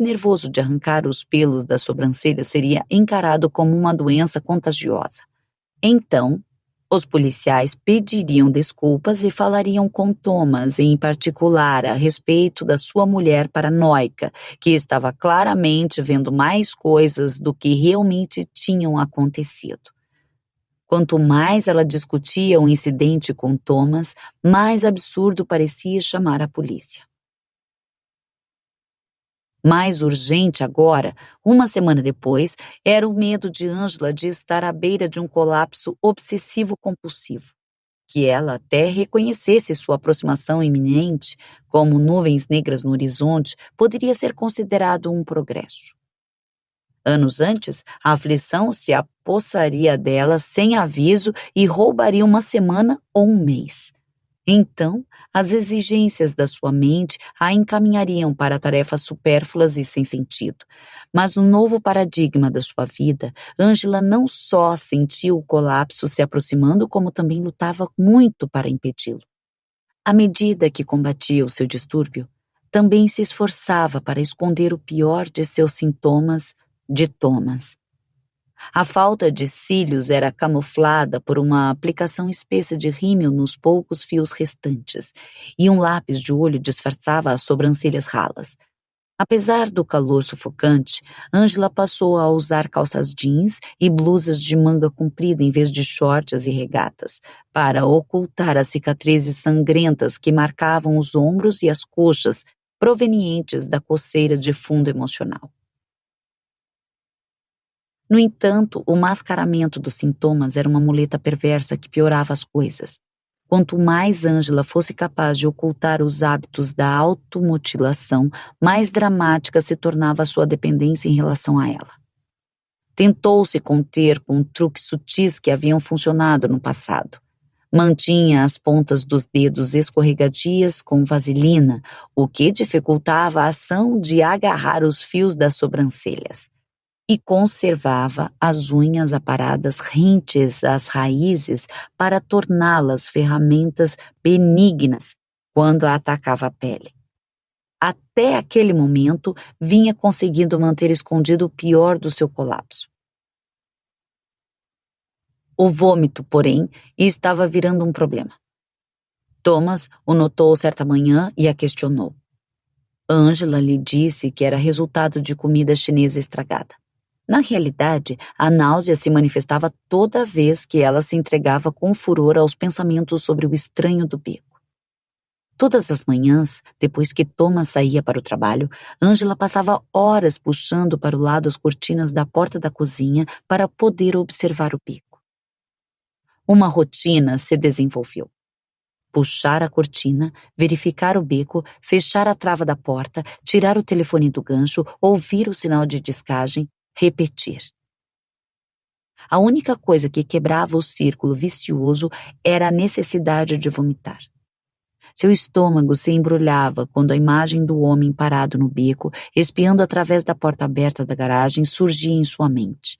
nervoso de arrancar os pelos da sobrancelha seria encarado como uma doença contagiosa. Então, os policiais pediriam desculpas e falariam com Thomas, em particular, a respeito da sua mulher paranoica, que estava claramente vendo mais coisas do que realmente tinham acontecido. Quanto mais ela discutia o incidente com Thomas, mais absurdo parecia chamar a polícia. Mais urgente agora, uma semana depois, era o medo de Angela de estar à beira de um colapso obsessivo-compulsivo. Que ela até reconhecesse sua aproximação iminente, como nuvens negras no horizonte, poderia ser considerado um progresso. Anos antes, a aflição se apossaria dela sem aviso e roubaria uma semana ou um mês. Então, as exigências da sua mente a encaminhariam para tarefas supérfluas e sem sentido. Mas no novo paradigma da sua vida, Angela não só sentia o colapso se aproximando, como também lutava muito para impedi-lo. À medida que combatia o seu distúrbio, também se esforçava para esconder o pior de seus sintomas de Thomas. A falta de cílios era camuflada por uma aplicação espessa de rímel nos poucos fios restantes, e um lápis de olho disfarçava as sobrancelhas ralas. Apesar do calor sufocante, Angela passou a usar calças jeans e blusas de manga comprida em vez de shorts e regatas, para ocultar as cicatrizes sangrentas que marcavam os ombros e as coxas, provenientes da coceira de fundo emocional. No entanto, o mascaramento dos sintomas era uma muleta perversa que piorava as coisas. Quanto mais Angela fosse capaz de ocultar os hábitos da automutilação, mais dramática se tornava a sua dependência em relação a ela. Tentou se conter com truques sutis que haviam funcionado no passado. Mantinha as pontas dos dedos escorregadias com vaselina, o que dificultava a ação de agarrar os fios das sobrancelhas. E conservava as unhas aparadas rentes às raízes para torná-las ferramentas benignas quando a atacava a pele. Até aquele momento, vinha conseguindo manter escondido o pior do seu colapso. O vômito, porém, estava virando um problema. Thomas o notou certa manhã e a questionou. Angela lhe disse que era resultado de comida chinesa estragada. Na realidade, a náusea se manifestava toda vez que ela se entregava com furor aos pensamentos sobre o estranho do beco. Todas as manhãs, depois que Thomas saía para o trabalho, Angela passava horas puxando para o lado as cortinas da porta da cozinha para poder observar o beco. Uma rotina se desenvolveu. Puxar a cortina, verificar o beco, fechar a trava da porta, tirar o telefone do gancho, ouvir o sinal de descagem, repetir. A única coisa que quebrava o círculo vicioso era a necessidade de vomitar. Seu estômago se embrulhava quando a imagem do homem parado no beco, espiando através da porta aberta da garagem, surgia em sua mente.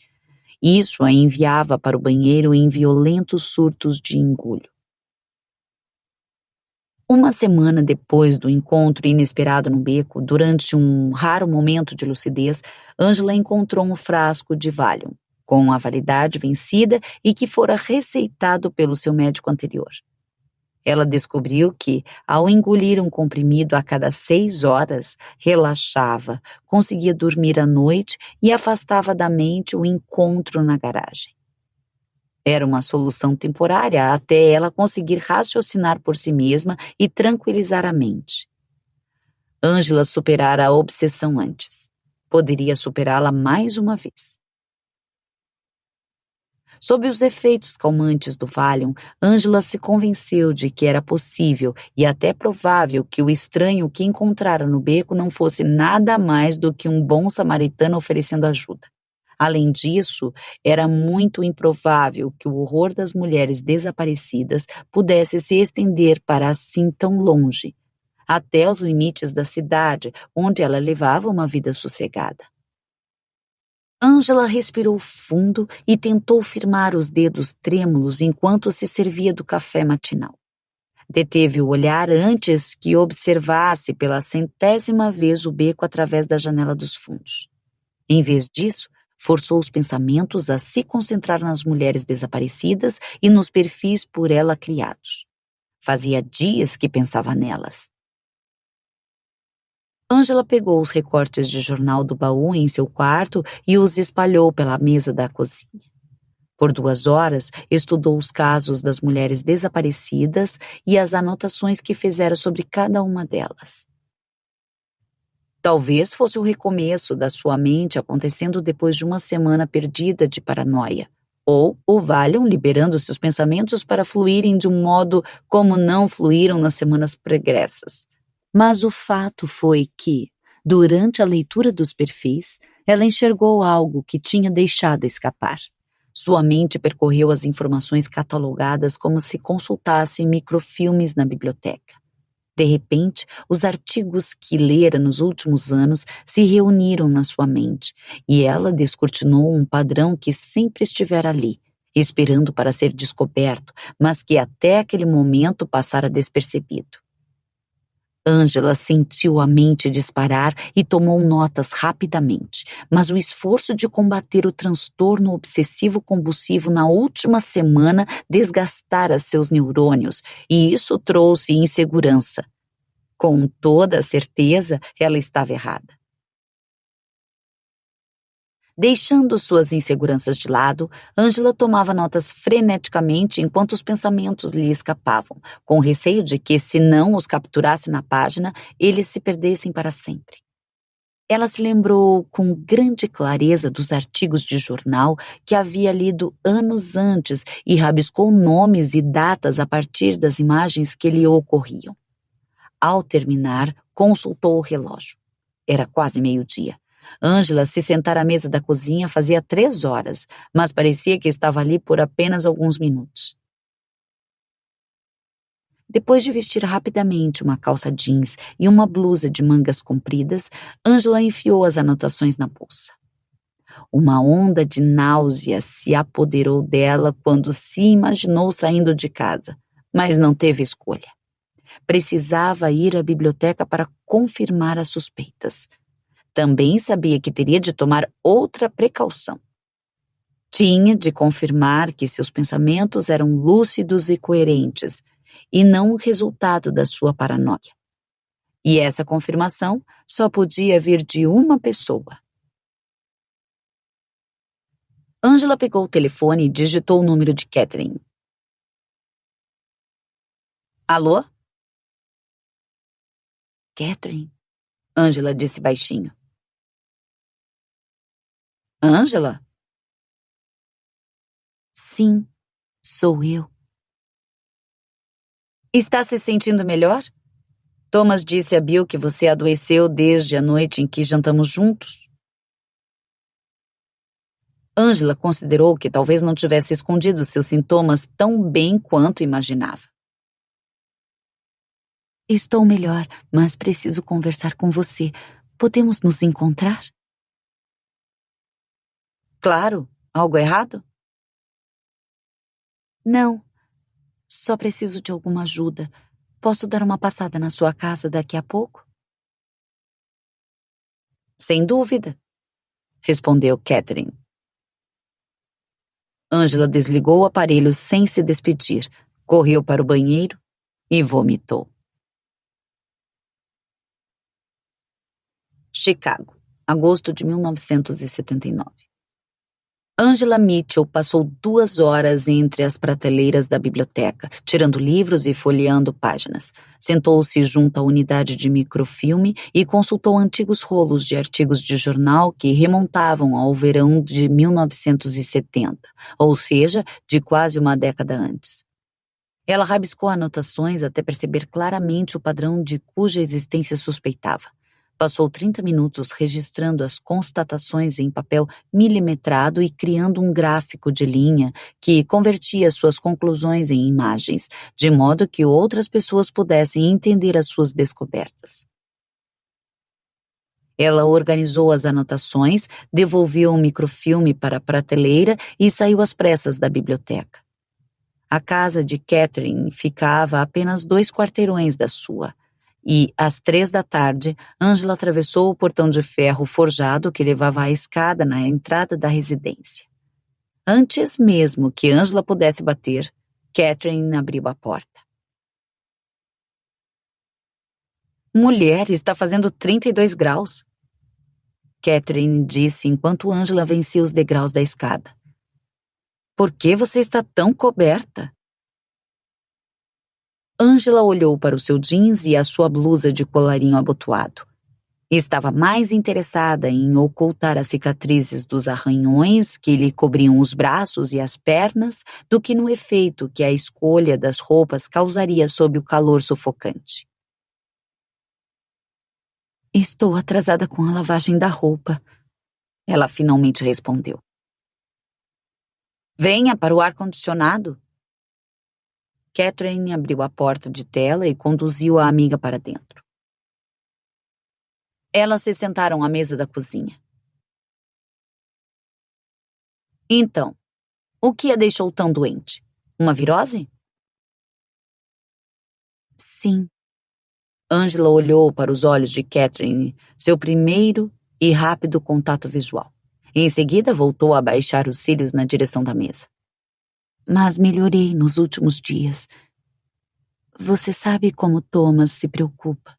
Isso a enviava para o banheiro em violentos surtos de engulho. Uma semana depois do encontro inesperado no beco, durante um raro momento de lucidez, Angela encontrou um frasco de Valium, com a validade vencida e que fora receitado pelo seu médico anterior. Ela descobriu que, ao engolir um comprimido a cada 6 horas, relaxava, conseguia dormir à noite e afastava da mente o encontro na garagem. Era uma solução temporária até ela conseguir raciocinar por si mesma e tranquilizar a mente. Angela superara a obsessão antes. Poderia superá-la mais uma vez. Sob os efeitos calmantes do Valium, Angela se convenceu de que era possível e até provável que o estranho que encontrara no beco não fosse nada mais do que um bom samaritano oferecendo ajuda. Além disso, era muito improvável que o horror das mulheres desaparecidas pudesse se estender para assim tão longe, até os limites da cidade, onde ela levava uma vida sossegada. Angela respirou fundo e tentou firmar os dedos trêmulos enquanto se servia do café matinal. Deteve o olhar antes que observasse pela 100ª vez o beco através da janela dos fundos. Em vez disso, forçou os pensamentos a se concentrar nas mulheres desaparecidas e nos perfis por ela criados. Fazia dias que pensava nelas. Ângela pegou os recortes de jornal do baú em seu quarto e os espalhou pela mesa da cozinha. Por 2 horas, estudou os casos das mulheres desaparecidas e as anotações que fizera sobre cada uma delas. Talvez fosse o recomeço da sua mente acontecendo depois de uma semana perdida de paranoia, ou o Valium liberando seus pensamentos para fluírem de um modo como não fluíram nas semanas pregressas. Mas o fato foi que, durante a leitura dos perfis, ela enxergou algo que tinha deixado escapar. Sua mente percorreu as informações catalogadas como se consultasse microfilmes na biblioteca. De repente, os artigos que lera nos últimos anos se reuniram na sua mente e ela descortinou um padrão que sempre estivera ali, esperando para ser descoberto, mas que até aquele momento passara despercebido. Ângela sentiu a mente disparar e tomou notas rapidamente, mas o esforço de combater o transtorno obsessivo-compulsivo na última semana desgastara seus neurônios, e isso trouxe insegurança. Com toda certeza, ela estava errada. Deixando suas inseguranças de lado, Ângela tomava notas freneticamente enquanto os pensamentos lhe escapavam, com receio de que, se não os capturasse na página, eles se perdessem para sempre. Ela se lembrou com grande clareza dos artigos de jornal que havia lido anos antes e rabiscou nomes e datas a partir das imagens que lhe ocorriam. Ao terminar, consultou o relógio. Era quase meio-dia. Ângela se sentara à mesa da cozinha fazia 3 horas, mas parecia que estava ali por apenas alguns minutos. Depois de vestir rapidamente uma calça jeans e uma blusa de mangas compridas, Ângela enfiou as anotações na bolsa. Uma onda de náusea se apoderou dela quando se imaginou saindo de casa, mas não teve escolha. Precisava ir à biblioteca para confirmar as suspeitas. Também sabia que teria de tomar outra precaução. Tinha de confirmar que seus pensamentos eram lúcidos e coerentes, e não o resultado da sua paranoia. E essa confirmação só podia vir de uma pessoa. Ângela pegou o telefone e digitou o número de Catherine. Alô? Catherine? Ângela disse baixinho. Ângela? Sim, sou eu. Está se sentindo melhor? Thomas disse a Bill que você adoeceu desde a noite em que jantamos juntos. Ângela considerou que talvez não tivesse escondido seus sintomas tão bem quanto imaginava. Estou melhor, mas preciso conversar com você. Podemos nos encontrar? Claro. Algo errado? Não. Só preciso de alguma ajuda. Posso dar uma passada na sua casa daqui a pouco? Sem dúvida, respondeu Catherine. Ângela desligou o aparelho sem se despedir, correu para o banheiro e vomitou. Chicago, agosto de 1979. Angela Mitchell passou 2 horas entre as prateleiras da biblioteca, tirando livros e folheando páginas. Sentou-se junto à unidade de microfilme e consultou antigos rolos de artigos de jornal que remontavam ao verão de 1970, ou seja, de quase uma década antes. Ela rabiscou anotações até perceber claramente o padrão de cuja existência suspeitava. Passou 30 minutos registrando as constatações em papel milimetrado e criando um gráfico de linha que convertia suas conclusões em imagens, de modo que outras pessoas pudessem entender as suas descobertas. Ela organizou as anotações, devolveu o microfilme para a prateleira e saiu às pressas da biblioteca. A casa de Catherine ficava a apenas 2 quarteirões da sua. E, às 3 da tarde, Angela atravessou o portão de ferro forjado que levava à escada na entrada da residência. Antes mesmo que Angela pudesse bater, Catherine abriu a porta. Mulher, está fazendo 32 graus. Catherine disse enquanto Angela vencia os degraus da escada. Por que você está tão coberta? Angela olhou para o seu jeans e a sua blusa de colarinho abotoado. Estava mais interessada em ocultar as cicatrizes dos arranhões que lhe cobriam os braços e as pernas do que no efeito que a escolha das roupas causaria sob o calor sufocante. Estou atrasada com a lavagem da roupa, ela finalmente respondeu. Venha para o ar-condicionado. Catherine abriu a porta de tela e conduziu a amiga para dentro. Elas se sentaram à mesa da cozinha. Então, o que a deixou tão doente? Uma virose? Sim. Angela olhou para os olhos de Catherine, seu primeiro e rápido contato visual. Em seguida, voltou a baixar os cílios na direção da mesa. Mas melhorei nos últimos dias. Você sabe como Thomas se preocupa.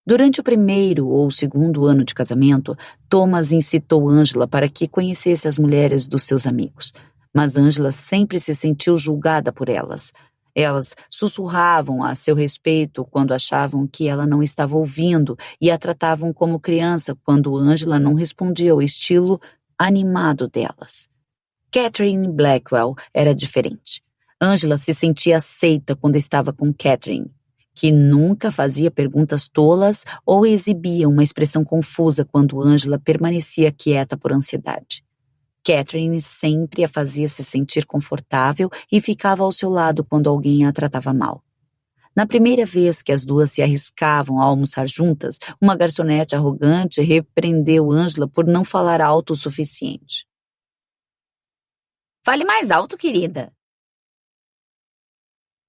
Durante o primeiro ou segundo ano de casamento, Thomas incitou Angela para que conhecesse as mulheres dos seus amigos. Mas Angela sempre se sentiu julgada por elas. Elas sussurravam a seu respeito quando achavam que ela não estava ouvindo e a tratavam como criança quando Angela não respondia ao estilo animado delas. Catherine Blackwell era diferente. Angela se sentia aceita quando estava com Catherine, que nunca fazia perguntas tolas ou exibia uma expressão confusa quando Angela permanecia quieta por ansiedade. Catherine sempre a fazia se sentir confortável e ficava ao seu lado quando alguém a tratava mal. Na primeira vez que as duas se arriscavam a almoçar juntas, uma garçonete arrogante repreendeu Angela por não falar alto o suficiente. Fale mais alto, querida.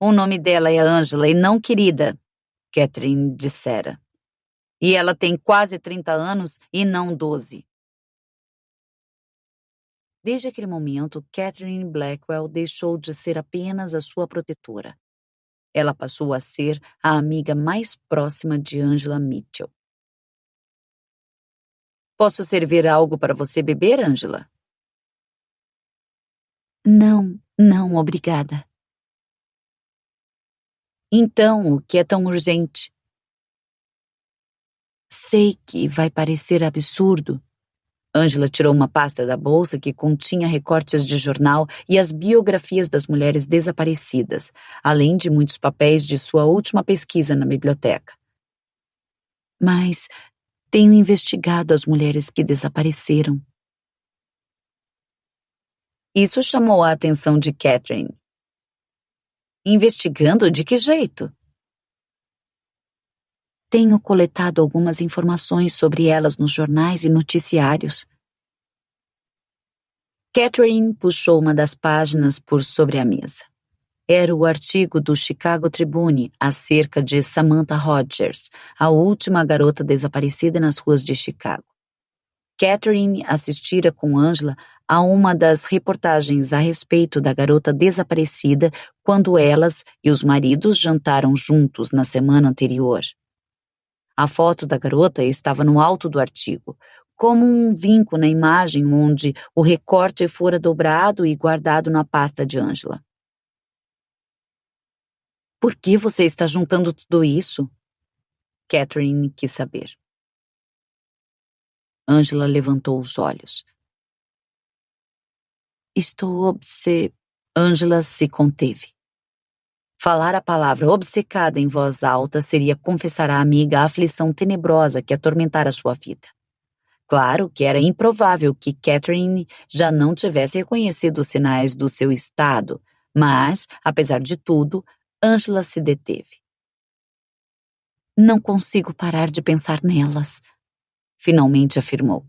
O nome dela é Angela e não querida, Catherine dissera. E ela tem quase 30 anos e não 12. Desde aquele momento, Catherine Blackwell deixou de ser apenas a sua protetora. Ela passou a ser a amiga mais próxima de Angela Mitchell. Posso servir algo para você beber, Angela? Não, obrigada. Então, o que é tão urgente? Sei que vai parecer absurdo. Angela tirou uma pasta da bolsa que continha recortes de jornal e as biografias das mulheres desaparecidas, além de muitos papéis de sua última pesquisa na biblioteca. Mas tenho investigado as mulheres que desapareceram. Isso chamou a atenção de Catherine. Investigando de que jeito? Tenho coletado algumas informações sobre elas nos jornais e noticiários. Catherine puxou uma das páginas por sobre a mesa. Era o artigo do Chicago Tribune acerca de Samantha Rogers, a última garota desaparecida nas ruas de Chicago. Catherine assistira com Angela a uma das reportagens a respeito da garota desaparecida quando elas e os maridos jantaram juntos na semana anterior. A foto da garota estava no alto do artigo, como um vinco na imagem onde o recorte fora dobrado e guardado na pasta de Angela. Por que você está juntando tudo isso? Catherine quis saber. Angela levantou os olhos. Angela se conteve. Falar a palavra obcecada em voz alta seria confessar à amiga a aflição tenebrosa que atormentara sua vida. Claro que era improvável que Catherine já não tivesse reconhecido os sinais do seu estado, mas, apesar de tudo, Angela se deteve. Não consigo parar de pensar nelas, finalmente afirmou.